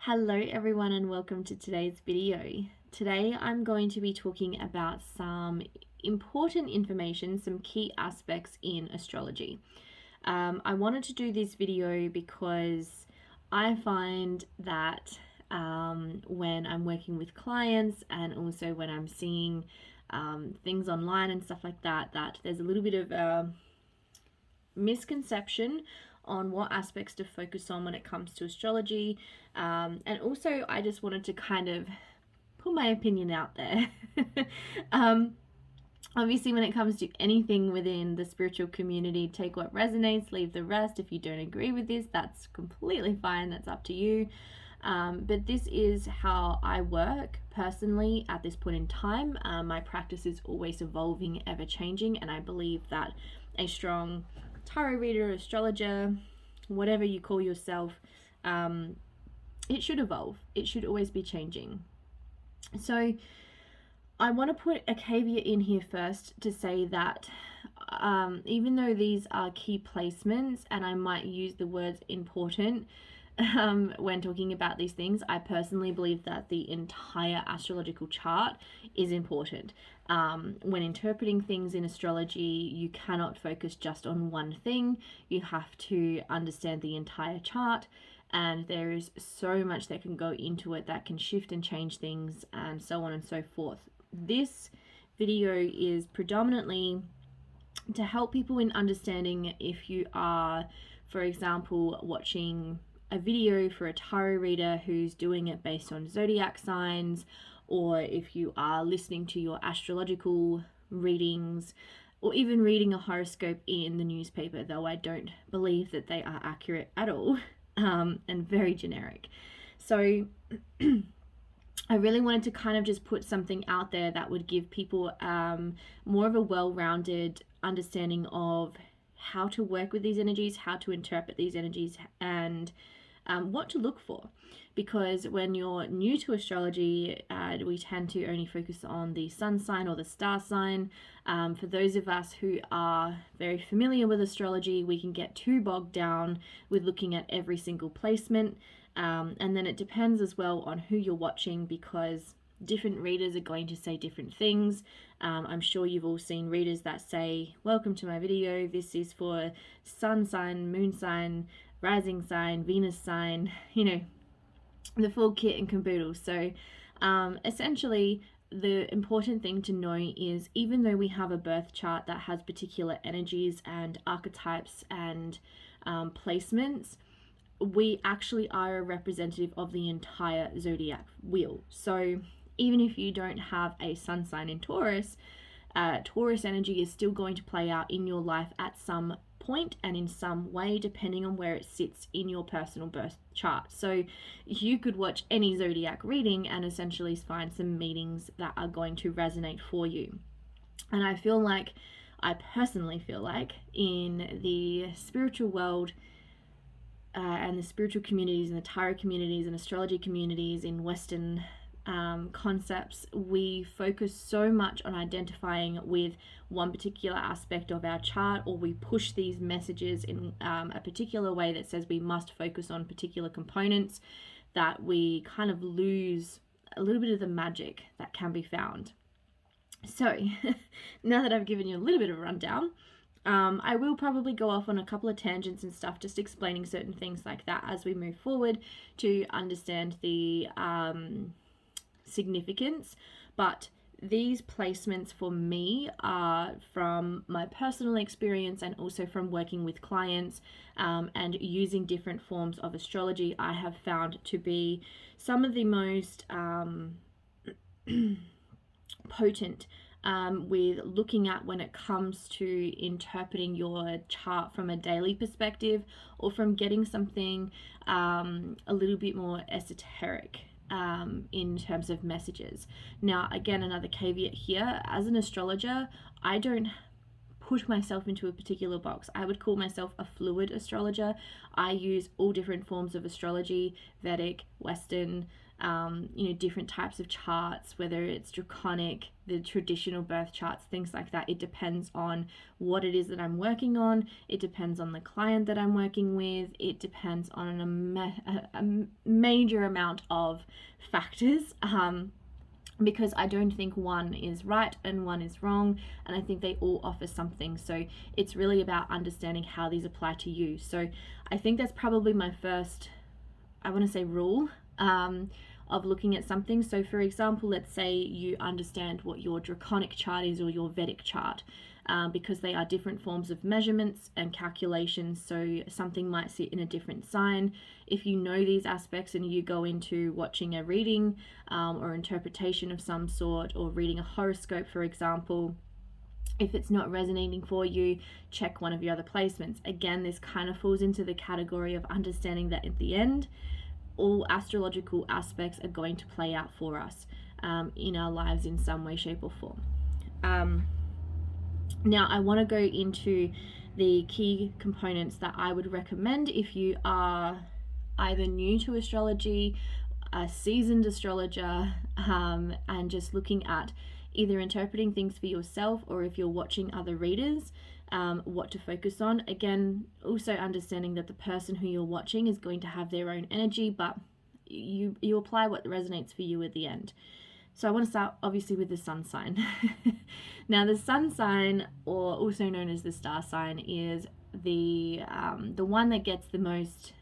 Hello everyone and welcome to today's video. Today I'm going to be talking about some important information, some key aspects in astrology. I wanted to do this video because I find that when I'm working with clients and also when I'm seeing things online and stuff like that, that there's a little bit of a misconception on what aspects to focus on when it comes to astrology, and also I just wanted to kind of put my opinion out there. Obviously when it comes to anything within the spiritual community, take what resonates, leave the rest. If you don't agree with this, that's completely fine, that's up to you. But this is how I work personally at this point in time. My practice is always evolving, ever changing, and I believe that a strong tarot reader, astrologer, whatever you call yourself, it should evolve. It should always be changing. So I want to put a caveat in here first to say that even though these are key placements and I might use the words important when talking about these things, I personally believe that the entire astrological chart is important. When interpreting things in astrology, you cannot focus just on one thing. You have to understand the entire chart, and there is so much that can go into it that can shift and change things and so on and so forth. This video is predominantly to help people in understanding if you are, for example, watching a video for a tarot reader who's doing it based on zodiac signs, or if you are listening to your astrological readings, or even reading a horoscope in the newspaper, though I don't believe that they are accurate at all, and very generic. So I really wanted to kind of just put something out there that would give people more of a well-rounded understanding of how to work with these energies, how to interpret these energies, and what to look for. Because when you're new to astrology, we tend to only focus on the sun sign or the star sign. For those of us who are very familiar with astrology, we can get too bogged down with looking at every single placement. And then it depends as well on who you're watching, because different readers are going to say different things. I'm sure you've all seen readers that say, welcome to my video, this is for sun sign, moon sign, rising sign, Venus sign, the full kit and caboodle. So essentially the important thing to know is, even though we have a birth chart that has particular energies and archetypes and placements, we actually are a representative of the entire zodiac wheel. So even if you don't have a sun sign in Taurus, Taurus energy is still going to play out in your life at some point and in some way, depending on where it sits in your personal birth chart. So you could watch any zodiac reading and essentially find some meanings that are going to resonate for you. And I personally feel like in the spiritual world, and the spiritual communities and the tarot communities and astrology communities in Western concepts, we focus so much on identifying with one particular aspect of our chart, or we push these messages in a particular way that says we must focus on particular components, that we kind of lose a little bit of the magic that can be found. So now that I've given you a little bit of a rundown, I will probably go off on a couple of tangents and stuff, just explaining certain things like that as we move forward to understand the significance. But these placements for me are from my personal experience and also from working with clients and using different forms of astrology. I have found to be some of the most potent with looking at when it comes to interpreting your chart from a daily perspective, or from getting something a little bit more esoteric in terms of messages. Now, again, another caveat here, as an astrologer, I don't put myself into a particular box. I would call myself a fluid astrologer. I use all different forms of astrology, Vedic, Western, different types of charts, whether it's draconic, the traditional birth charts, things like that. It depends on what it is that I'm working on. It depends on the client that I'm working with. It depends on a major amount of factors. Because I don't think one is right and one is wrong, and I think they all offer something. So it's really about understanding how these apply to you. So I think that's probably my first, I want to say, rule of looking at something. So for example, let's say you understand what your draconic chart is or your Vedic chart, because they are different forms of measurements and calculations. So something might sit in a different sign. If you know these aspects and you go into watching a reading or interpretation of some sort, or reading a horoscope, for example, if it's not resonating for you, check one of your other placements. Again, this kind of falls into the category of understanding that at the end, all astrological aspects are going to play out for us in our lives in some way, shape, or form. Now, I want to go into the key components that I would recommend if you are either new to astrology, a seasoned astrologer, and just looking at either interpreting things for yourself, or if you're watching other readers, what to focus on. Again, also understanding that the person who you're watching is going to have their own energy, but you apply what resonates for you at the end. So I want to start obviously with the sun sign. Now, the sun sign, or also known as the star sign, is the one that gets the most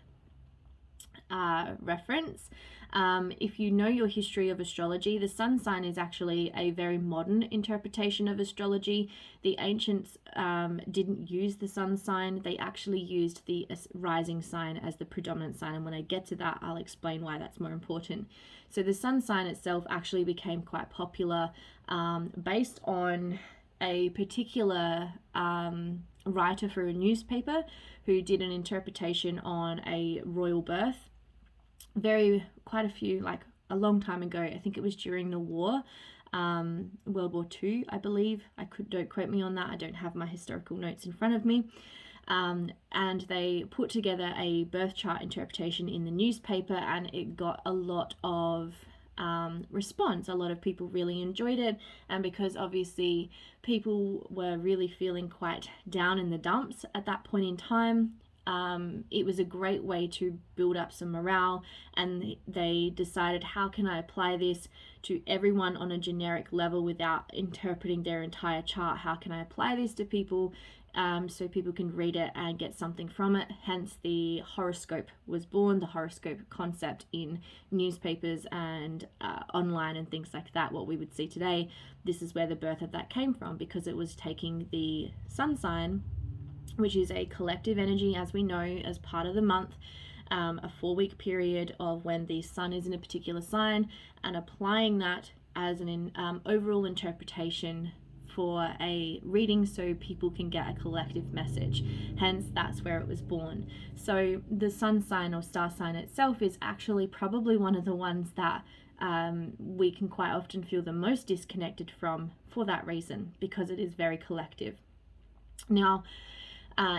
reference. If you know your history of astrology, the sun sign is actually a very modern interpretation of astrology. The ancients didn't use the sun sign. They actually used the rising sign as the predominant sign, and when I get to that, I'll explain why that's more important. So the sun sign itself actually became quite popular based on a particular writer for a newspaper who did an interpretation on a royal birth. Quite a long time ago. I think it was during the war, World War II, I believe. Don't quote me on that. I don't have my historical notes in front of me. And they put together a birth chart interpretation in the newspaper, and it got a lot of response. A lot of people really enjoyed it, and because obviously people were really feeling quite down in the dumps at that point in time, it was a great way to build up some morale, and they decided, how can I apply this to everyone on a generic level without interpreting their entire chart? How can I apply this to people so people can read it and get something from it? Hence the horoscope was born, the horoscope concept in newspapers and online and things like that, what we would see today. This is where the birth of that came from, because it was taking the sun sign, which is a collective energy, as we know, as part of the month, a 4-week period of when the sun is in a particular sign, and applying that as an overall interpretation for a reading so people can get a collective message. Hence, that's where it was born. So the sun sign or star sign itself is actually probably one of the ones that we can quite often feel the most disconnected from for that reason, because it is very collective. Now,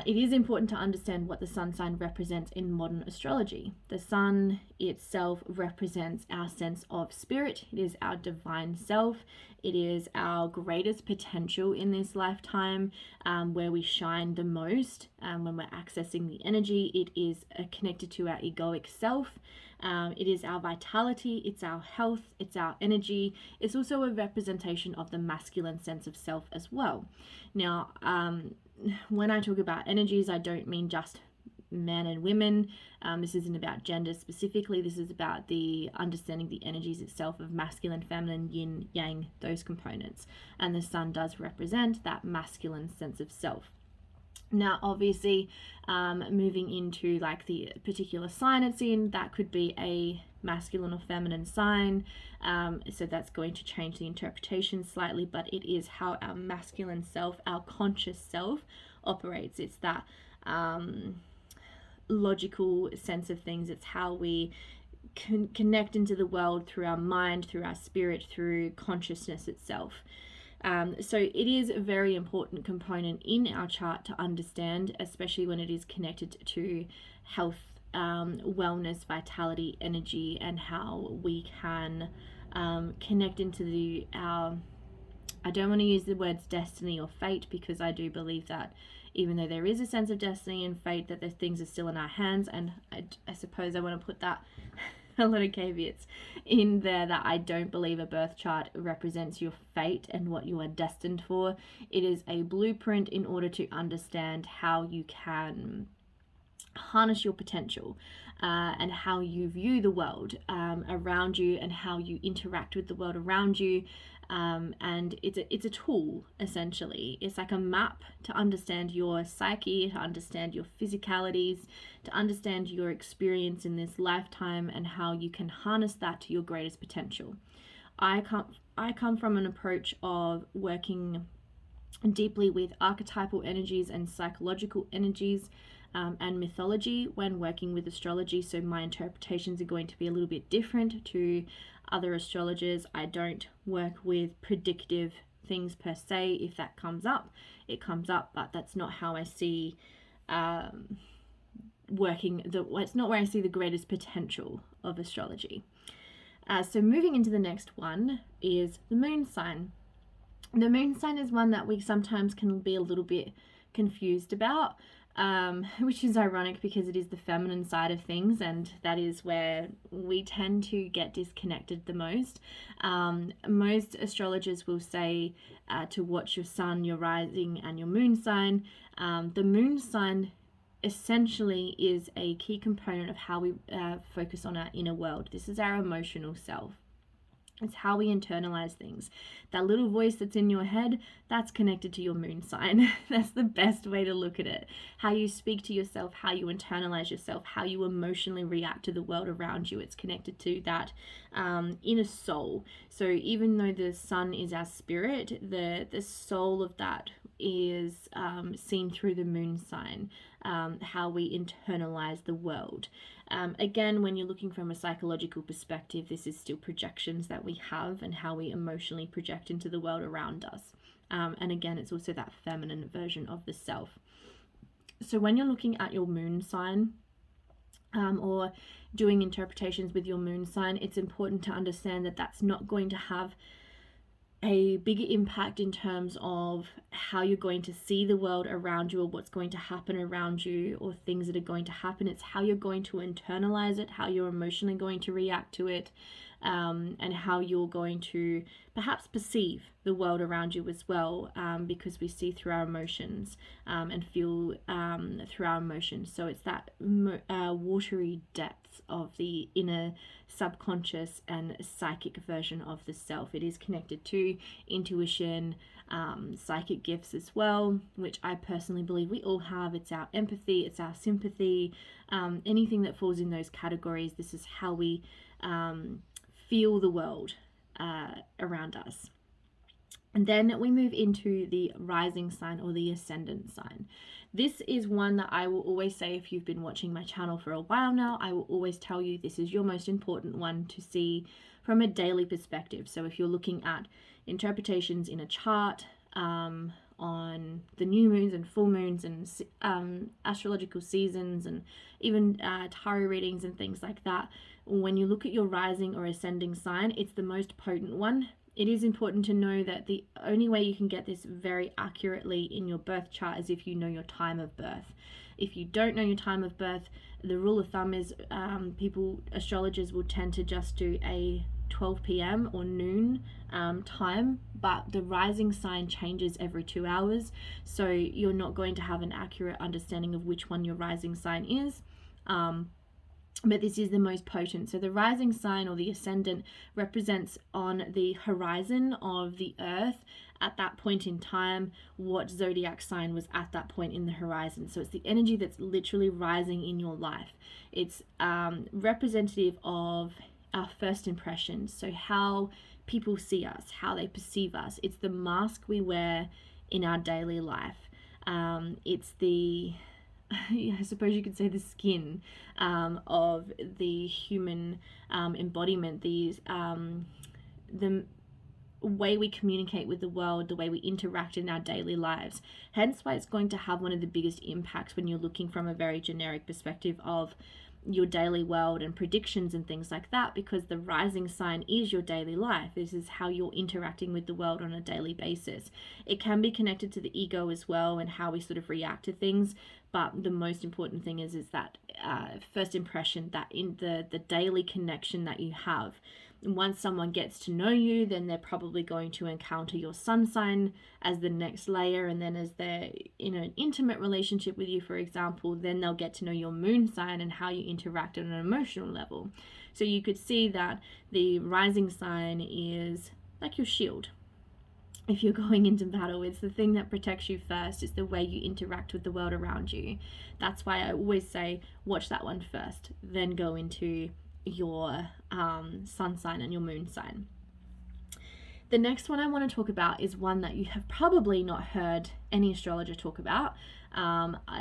it is important to understand what the sun sign represents in modern astrology. The sun itself represents our sense of spirit. It is our divine self. It is our greatest potential in this lifetime, where we shine the most. When we're accessing the energy, it is connected to our egoic self. It is our vitality, it's our health, it's our energy. It's also a representation of the masculine sense of self as well. Now, when I talk about energies, I don't mean just men and women. This isn't about gender specifically. This is about the understanding the energies itself of masculine, feminine, yin, yang, those components. And the sun does represent that masculine sense of self. Now, obviously, moving into like the particular sign it's in, that could be a masculine or feminine sign. So that's going to change the interpretation slightly, but it is how our masculine self, our conscious self, operates. It's that logical sense of things. It's how we connect into the world through our mind, through our spirit, through consciousness itself. So it is a very important component in our chart to understand, especially when it is connected to health wellness, vitality, energy, and how we can connect into our, I don't want to use the words destiny or fate, because I do believe that even though there is a sense of destiny and fate, that the things are still in our hands. And I suppose I want to put that a lot of caveats in there, that I don't believe a birth chart represents your fate and what you are destined for. It is a blueprint in order to understand how you can harness your potential, and how you view the world around you, and how you interact with the world around you. And it's a tool, essentially. It's like a map to understand your psyche, to understand your physicalities, to understand your experience in this lifetime, and how you can harness that to your greatest potential. I come from an approach of working deeply with archetypal energies and psychological energies, and mythology when working with astrology. So my interpretations are going to be a little bit different to other astrologers. I don't work with predictive things per se. If that comes up, it comes up, but that's not how I see it's not where I see the greatest potential of astrology. So moving into the next one is the moon sign. The moon sign is one that we sometimes can be a little bit confused about, which is ironic because it is the feminine side of things, and that is where we tend to get disconnected the most. Most astrologers will say to watch your sun, your rising, and your moon sign. The moon sign essentially is a key component of how we focus on our inner world. This is our emotional self. It's how we internalize things. That little voice that's in your head, that's connected to your moon sign. That's the best way to look at it. How you speak to yourself, how you internalize yourself, how you emotionally react to the world around you. It's connected to that inner soul. So even though the sun is our spirit, the soul of that is seen through the moon sign, how we internalize the world. Again, when you're looking from a psychological perspective, this is still projections that we have and how we emotionally project into the world around us. And again, it's also that feminine version of the self. So when you're looking at your moon sign, or doing interpretations with your moon sign, it's important to understand that that's not going to have a bigger impact in terms of how you're going to see the world around you, or what's going to happen around you, or things that are going to happen. It's how you're going to internalize it, how you're emotionally going to react to it, and how you're going to perhaps perceive the world around you as well, because we see through our emotions and feel through our emotions. So it's that watery depths of the inner subconscious and psychic version of the self. It is connected to intuition, psychic gifts as well, which I personally believe we all have. It's our empathy, it's our sympathy, anything that falls in those categories. This is how we feel the world around us. And then we move into the rising sign, or the ascendant sign. This is one that I will always say, if you've been watching my channel for a while now, I will always tell you this is your most important one to see from a daily perspective. So if you're looking at interpretations in a chart, on the new moons and full moons and astrological seasons, and even tarot readings and things like that, when you look at your rising or ascending sign, it's the most potent one. It is important to know that the only way you can get this very accurately in your birth chart is if you know your time of birth. If you don't know your time of birth, the rule of thumb is astrologers will tend to just do a 12 p.m. or noon time, but the rising sign changes every 2 hours, so you're not going to have an accurate understanding of which one your rising sign is. But this is the most potent. So the rising sign, or the ascendant, represents on the horizon of the earth at that point in time what zodiac sign was at that point in the horizon. So it's the energy that's literally rising in your life. It's representative of our first impressions, so how people see us, how they perceive us. It's the mask we wear in our daily life. It's the, I suppose you could say, the skin of the human embodiment. The way we communicate with the world, the way we interact in our daily lives. Hence why it's going to have one of the biggest impacts when you're looking from a very generic perspective of your daily world and predictions and things like that, because the rising sign is your daily life. This is how you're interacting with the world on a daily basis. It can be connected to the ego as well and how we sort of react to things, but the most important thing is that first impression, that in the daily connection that you have. And once someone gets to know you, then they're probably going to encounter your sun sign as the next layer. And then as they're in an intimate relationship with you, for example, then they'll get to know your moon sign and how you interact on an emotional level. So you could see that the rising sign is like your shield. If you're going into battle, it's the thing that protects you first. It's the way you interact with the world around you. That's why I always say, watch that one first, then go into your sun sign and your moon sign. The next one I want to talk about is one that you have probably not heard any astrologer talk about.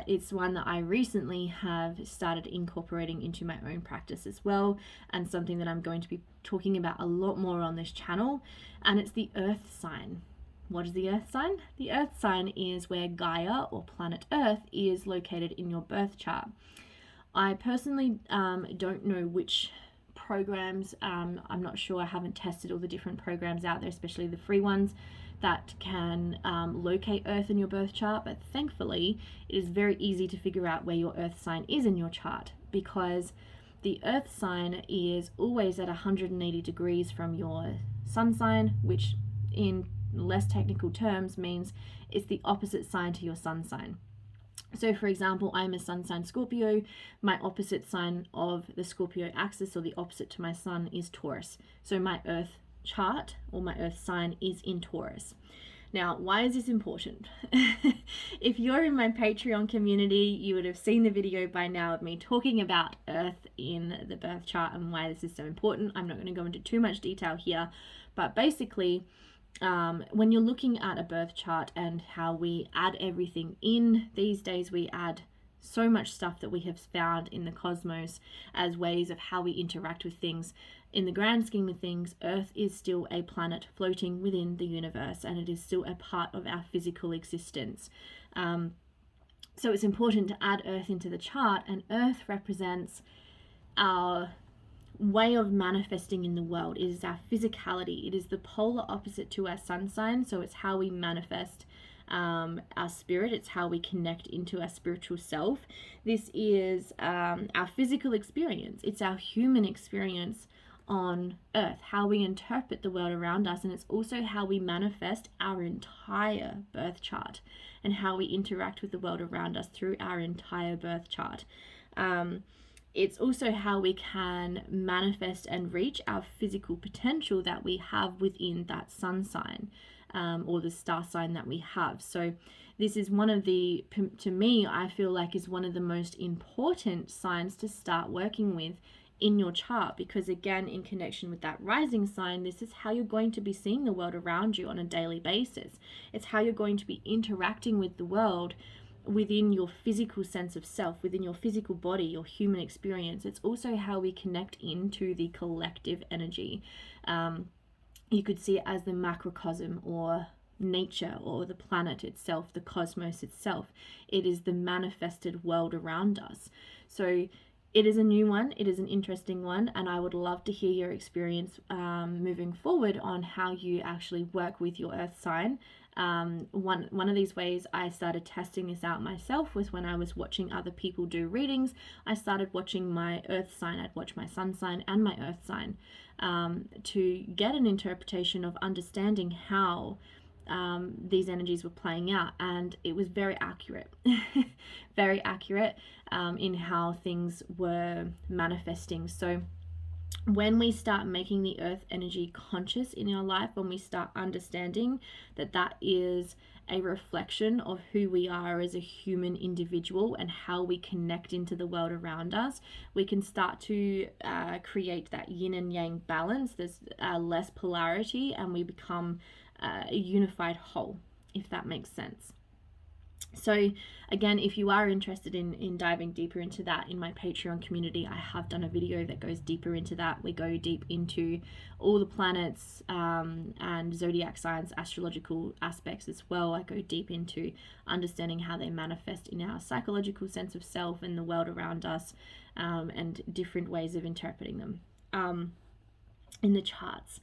It's one that I recently have started incorporating into my own practice as well, and something that I'm going to be talking about a lot more on this channel, and it's the earth sign. What is the earth sign? The earth sign is where Gaia, or planet Earth, is located in your birth chart. I personally don't know which programs, I'm not sure, I haven't tested all the different programs out there, especially the free ones that can locate Earth in your birth chart, but thankfully it is very easy to figure out where your Earth sign is in your chart, because the Earth sign is always at 180 degrees from your sun sign, which in less technical terms means it's the opposite sign to your sun sign. So for example, I'm a sun sign Scorpio. My opposite sign of the Scorpio axis, or the opposite to my sun, is Taurus. So my earth chart, or my earth sign, is in Taurus. Now, why is this important? If you're in my Patreon community, you would have seen the video by now of me talking about earth in the birth chart and why this is so important. I'm not going to go into too much detail here, but basically, when you're looking at a birth chart and how we add everything in these days, we add so much stuff that we have found in the cosmos as ways of how we interact with things. In the grand scheme of things, Earth is still a planet floating within the universe, and it is still a part of our physical existence. So it's important to add Earth into the chart, and Earth represents our way of manifesting in the world. It is our physicality. It is the polar opposite to our sun sign, so it's how we manifest our spirit. It's how we connect into our spiritual self. This is our physical experience. It's our human experience on Earth, how we interpret the world around us, and it's also how we manifest our entire birth chart and how we interact with the world around us through our entire birth chart. It's also how we can manifest and reach our physical potential that we have within that sun sign, or the star sign that we have. So this is one of the, to me, I feel like is one of the most important signs to start working with in your chart, because again, in connection with that rising sign, this is how you're going to be seeing the world around you on a daily basis. It's how you're going to be interacting with the world within your physical sense of self, within your physical body, your human experience. It's also how we connect into the collective energy. You could see it as the macrocosm, or nature, or the planet itself, the cosmos itself. It is the manifested world around us. So it is a new one, it is an interesting one, and I would love to hear your experience moving forward on how you actually work with your earth sign. One of these ways I started testing this out myself was when I was watching other people do readings. I started watching my earth sign. I'd watch my sun sign and my earth sign to get an interpretation of understanding how these energies were playing out, and it was very accurate. Very accurate in how things were manifesting. So when we start making the earth energy conscious in our life, when we start understanding that that is a reflection of who we are as a human individual and how we connect into the world around us, we can start to create that yin and yang balance. There's less polarity, and we become a unified whole, if that makes sense. So again, if you are interested in diving deeper into that, in my Patreon community, I have done a video that goes deeper into that. We go deep into all the planets and zodiac signs, astrological aspects as well. I go deep into understanding how they manifest in our psychological sense of self and the world around us. and different ways of interpreting them in the charts.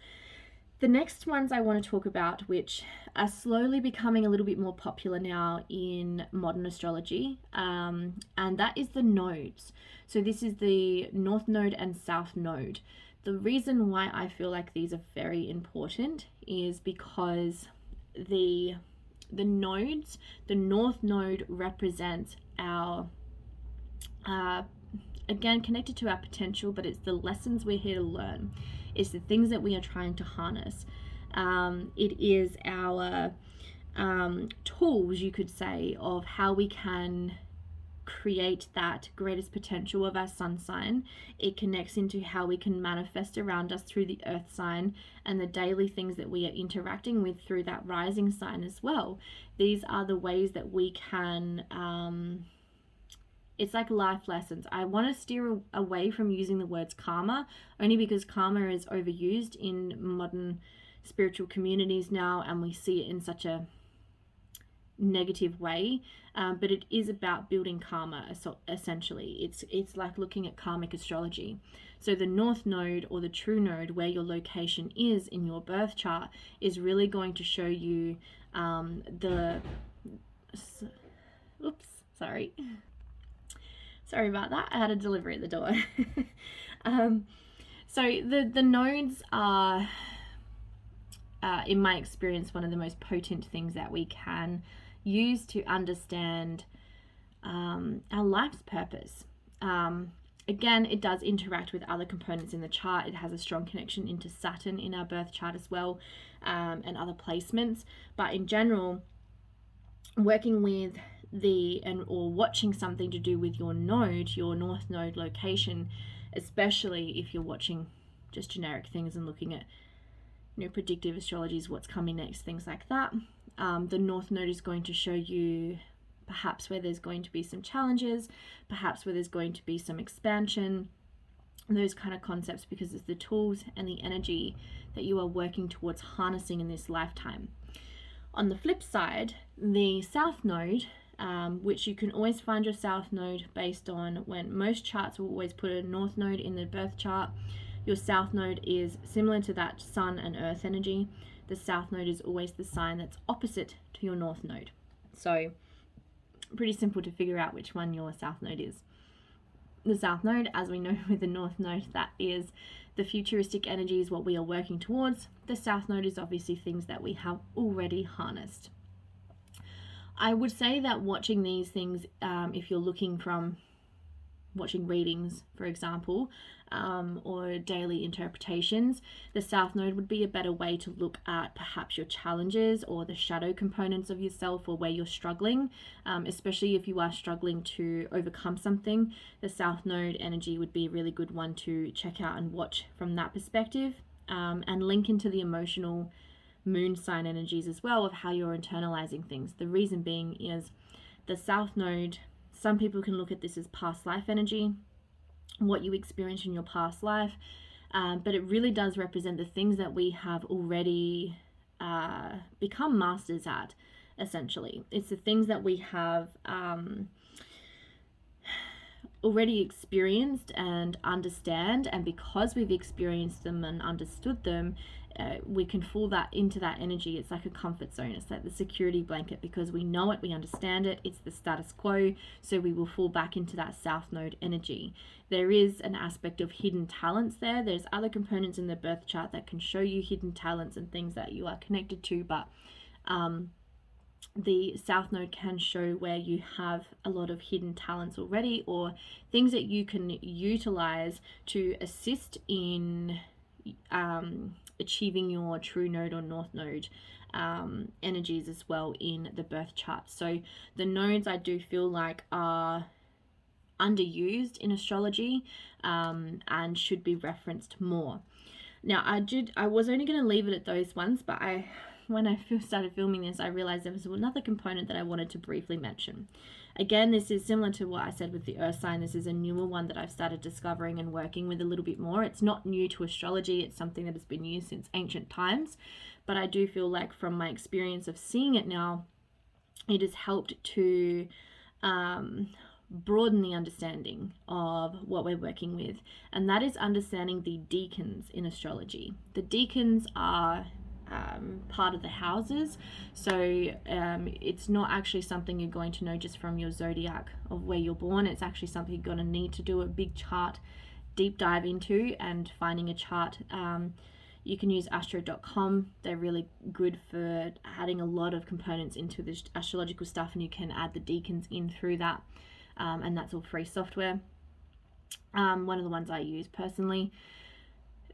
The next ones I want to talk about, which are slowly becoming a little bit more popular now in modern astrology, and that is the nodes. So this is the North Node and South Node. The reason why I feel like these are very important is because the nodes, the North Node represents our, again, connected to our potential, but it's the lessons we're here to learn. It's the things that we are trying to harness. It is our tools, you could say, of how we can create that greatest potential of our sun sign. It connects into how we can manifest around us through the earth sign and the daily things that we are interacting with through that rising sign as well. These are the ways that we can it's like life lessons. I want to steer away from using the words karma, only because karma is overused in modern spiritual communities now, and we see it in such a negative way. But it is about building karma, essentially. It's like looking at karmic astrology. So the North Node, or the true node, where your location is in your birth chart, is really going to show you Sorry about that. I had a delivery at the door. So the nodes are, in my experience, one of the most potent things that we can use to understand our life's purpose. Again, it does interact with other components in the chart. It has a strong connection into Saturn in our birth chart as well, and other placements. But in general, working with or watching something to do with your node, your North Node location, especially if you're watching just generic things and looking at, predictive astrologies, what's coming next, things like that. The North Node is going to show you perhaps where there's going to be some challenges, perhaps where there's going to be some expansion, those kind of concepts, because it's the tools and the energy that you are working towards harnessing in this lifetime. On the flip side, the South Node, which you can always find your South Node based on when most charts will always put a North Node in the birth chart. Your South Node is similar to that Sun and Earth energy. The South Node is always the sign that's opposite to your North Node. So pretty simple to figure out which one your South Node is. The South Node, as we know with the North Node, that is the futuristic energies, what we are working towards. The South Node is obviously things that we have already harnessed. I would say that watching these things, if you're looking from watching readings, for example, or daily interpretations, the South Node would be a better way to look at perhaps your challenges or the shadow components of yourself, or where you're struggling, especially if you are struggling to overcome something. The South Node energy would be a really good one to check out and watch from that perspective, and link into the emotional moon sign energies as well, of how you're internalizing things. The reason being is the South Node, some people can look at this as past life energy, what you experienced in your past life, but it really does represent the things that we have already become masters at, essentially. It's the things that we have already experienced and understand, and because we've experienced them and understood them, we can fall that into that energy. It's like a comfort zone. It's like the security blanket, because we know it, we understand it, it's the status quo, so we will fall back into that South Node energy. There is an aspect of hidden talents there. There's other components in the birth chart that can show you hidden talents and things that you are connected to, but the South Node can show where you have a lot of hidden talents already, or things that you can utilize to assist in achieving your true node or North Node energies as well in the birth chart. So the nodes, I do feel like, are underused in astrology, and should be referenced more. Now I was only going to leave it at those ones, but when I started filming this, I realized there was another component that I wanted to briefly mention. Again, this is similar to what I said with the earth sign. This is a newer one that I've started discovering and working with a little bit more. It's not new to astrology. It's something that has been used since ancient times. But I do feel like from my experience of seeing it now, it has helped to broaden the understanding of what we're working with, and that is understanding the decans in astrology. The decans are part of the houses, so it's not actually something you're going to know just from your zodiac of where you're born. It's actually something you're going to need to do a big chart deep dive into, and finding a chart. You can use astro.com. They're really good for adding a lot of components into the astrological stuff, and you can add the decans in through that, and that's all free software. One of the ones I use personally.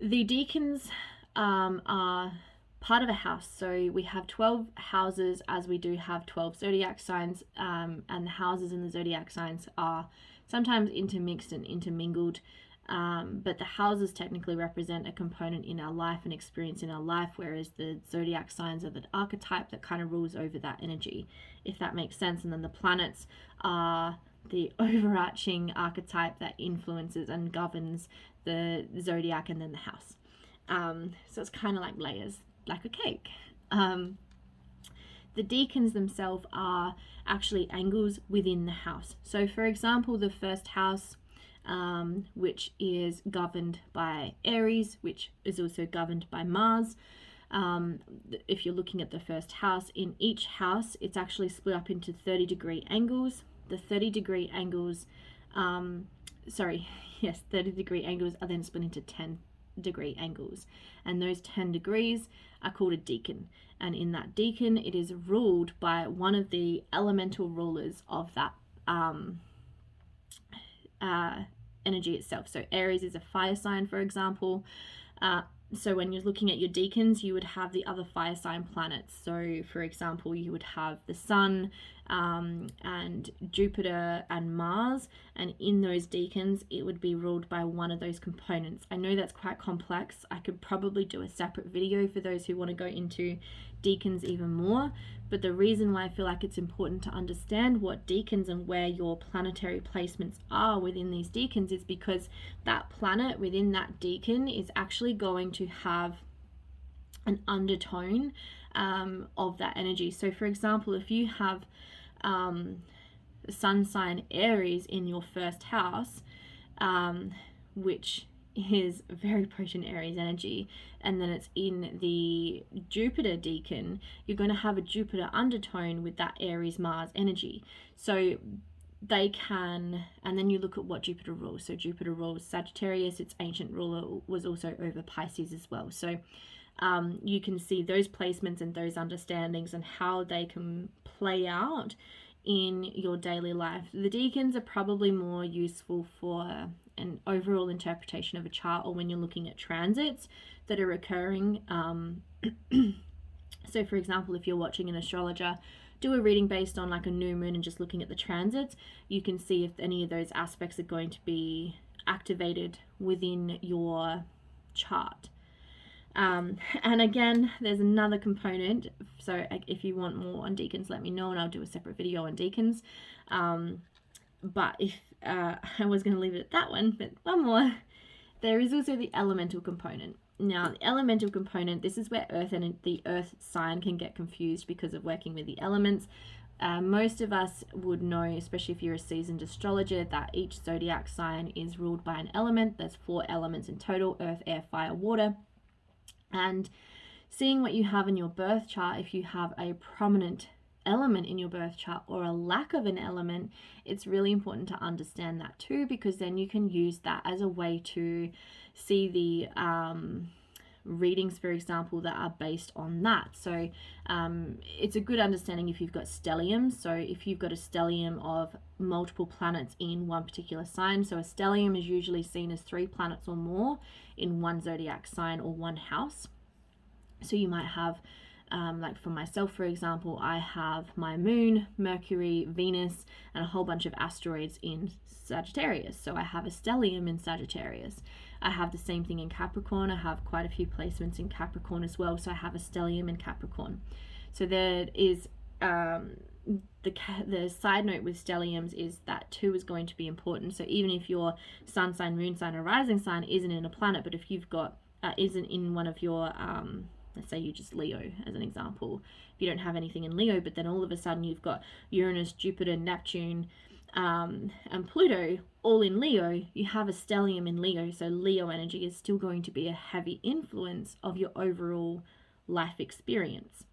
The decans are part of a house. So we have 12 houses, as we do have 12 zodiac signs, and the houses in the zodiac signs are sometimes intermixed and intermingled, but the houses technically represent a component in our life, an experience in our life, whereas the zodiac signs are the archetype that kind of rules over that energy, if that makes sense. And then the planets are the overarching archetype that influences and governs the zodiac and then the house. So it's kind of like layers, like a cake. The decans themselves are actually angles within the house. So for example, the first house, which is governed by Aries, which is also governed by Mars. If you're looking at the first house, in each house, it's actually split up into 30-degree angles. The 30-degree angles, 30-degree angles are then split into 10-degree angles, and those 10 degrees are called a decan, and in that decan it is ruled by one of the elemental rulers of that energy itself. So Aries is a fire sign, for example. So when you're looking at your decans, you would have the other fire sign planets. So for example, you would have the Sun and Jupiter and Mars, and in those decans it would be ruled by one of those components. I know that's quite complex. I could probably do a separate video for those who want to go into decans even more, but the reason why I feel like it's important to understand what decans and where your planetary placements are within these decans is because that planet within that decan is actually going to have an undertone of that energy. So for example, if you have sun sign Aries in your first house, which is very potent Aries energy, and then it's in the Jupiter decan, you're going to have a Jupiter undertone with that Aries Mars energy. So they can, and then you look at what Jupiter rules. So Jupiter rules Sagittarius, its ancient ruler was also over Pisces as well. So you can see those placements and those understandings and how they can play out in your daily life. The decans are probably more useful for an overall interpretation of a chart, or when you're looking at transits that are occurring. So for example, if you're watching an astrologer do a reading based on like a new moon and just looking at the transits, you can see if any of those aspects are going to be activated within your chart. And again, there's another component. So if you want more on decans, let me know and I'll do a separate video on decans. But if I was going to leave it at that one, but one more, there is also the elemental component. Now, the elemental component, this is where Earth and the Earth sign can get confused because of working with the elements. Most of us would know, especially if you're a seasoned astrologer, that each zodiac sign is ruled by an element. There's 4 elements in total: earth, air, fire, water. And seeing what you have in your birth chart, if you have a prominent element in your birth chart or a lack of an element, it's really important to understand that too, because then you can use that as a way to see the readings, for example, that are based on that. So it's a good understanding if you've got stelliums. So if you've got a stellium of multiple planets in one particular sign, so a stellium is usually seen as 3 planets or more in one zodiac sign or one house. So you might have like for myself, for example, I have my moon, Mercury, Venus, and a whole bunch of asteroids in Sagittarius. So I have a stellium in Sagittarius. I have the same thing in Capricorn. I have quite a few placements in Capricorn as well. So I have a stellium in Capricorn. So there is the side note with stelliums is that 2 is going to be important. So even if your sun sign, moon sign, or rising sign isn't in a planet, but if you've got isn't in one of your let's say you just Leo as an example, if you don't have anything in Leo, but then all of a sudden you've got Uranus, Jupiter, Neptune, and Pluto all in Leo, you have a stellium in Leo, so Leo energy is still going to be a heavy influence of your overall life experience,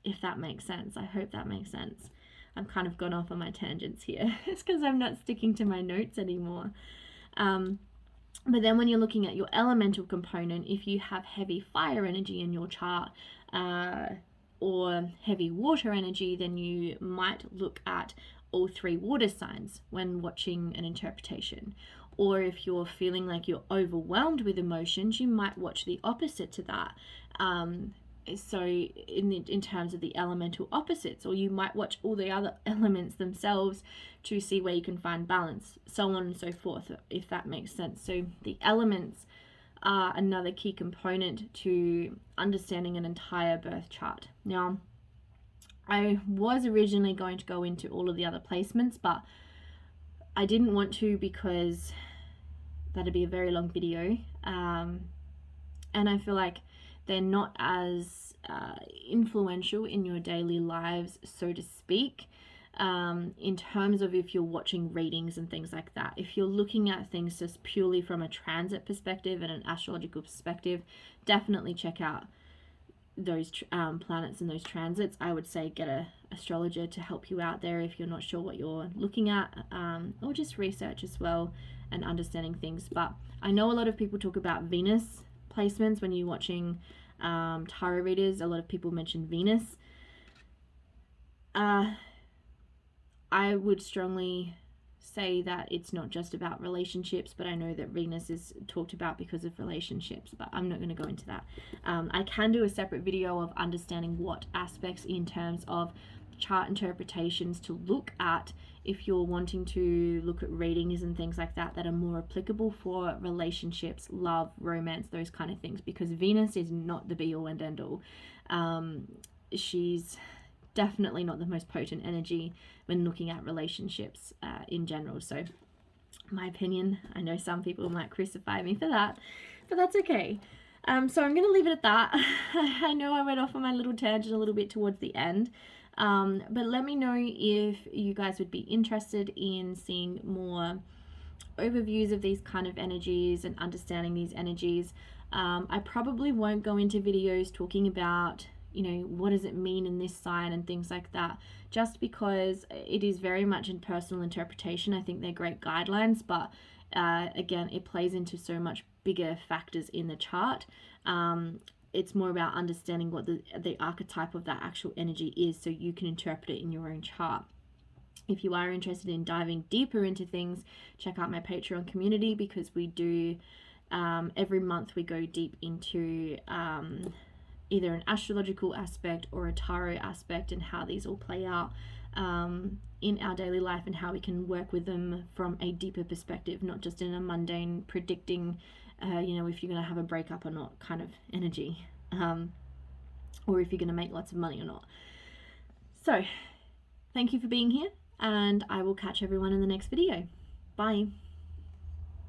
if that makes sense. I hope that makes sense. I'm kind of gone off on my tangents here. It's because I'm not sticking to my notes anymore. But then when you're looking at your elemental component, if you have heavy fire energy in your chart, or heavy water energy, then you might look at all 3 water signs when watching an interpretation. Or if you're feeling like you're overwhelmed with emotions, you might watch the opposite to that. So in terms of the elemental opposites, or you might watch all the other elements themselves to see where you can find balance, so on and so forth, if that makes sense. So the elements are another key component to understanding an entire birth chart. Now, I was originally going to go into all of the other placements, but I didn't want to because that'd be a very long video, and I feel like they're not as influential in your daily lives, so to speak, in terms of if you're watching readings and things like that. If you're looking at things just purely from a transit perspective and an astrological perspective, definitely check out those planets and those transits. I would say get a astrologer to help you out there if you're not sure what you're looking at, or just research as well and understanding things. But I know a lot of people talk about Venus placements when you're watching tarot readers. A lot of people mention Venus. I would strongly say that it's not just about relationships, but I know that Venus is talked about because of relationships, but I'm not going to go into that. I can do a separate video of understanding what aspects in terms of chart interpretations to look at if you're wanting to look at readings and things like that that are more applicable for relationships, love, romance, those kind of things, because Venus is not the be all and end all. She's definitely not the most potent energy when looking at relationships in general. So my opinion, I know some people might crucify me for that, but that's okay. So I'm going to leave it at that. I know I went off on my little tangent a little bit towards the end, but let me know if you guys would be interested in seeing more overviews of these kind of energies and understanding these energies. I probably won't go into videos talking about, you know, what does it mean in this sign and things like that, just because it is very much in personal interpretation. I think they're great guidelines, but again, it plays into so much bigger factors in the chart. It's more about understanding what the archetype of that actual energy is, so you can interpret it in your own chart. If you are interested in diving deeper into things, check out my Patreon community, because we do every month we go deep into either an astrological aspect or a tarot aspect, and how these all play out in our daily life, and how we can work with them from a deeper perspective, not just in a mundane predicting you know, if you're going to have a breakup or not kind of energy, or if you're going to make lots of money or not. So thank you for being here, and I will catch everyone in the next video. Bye.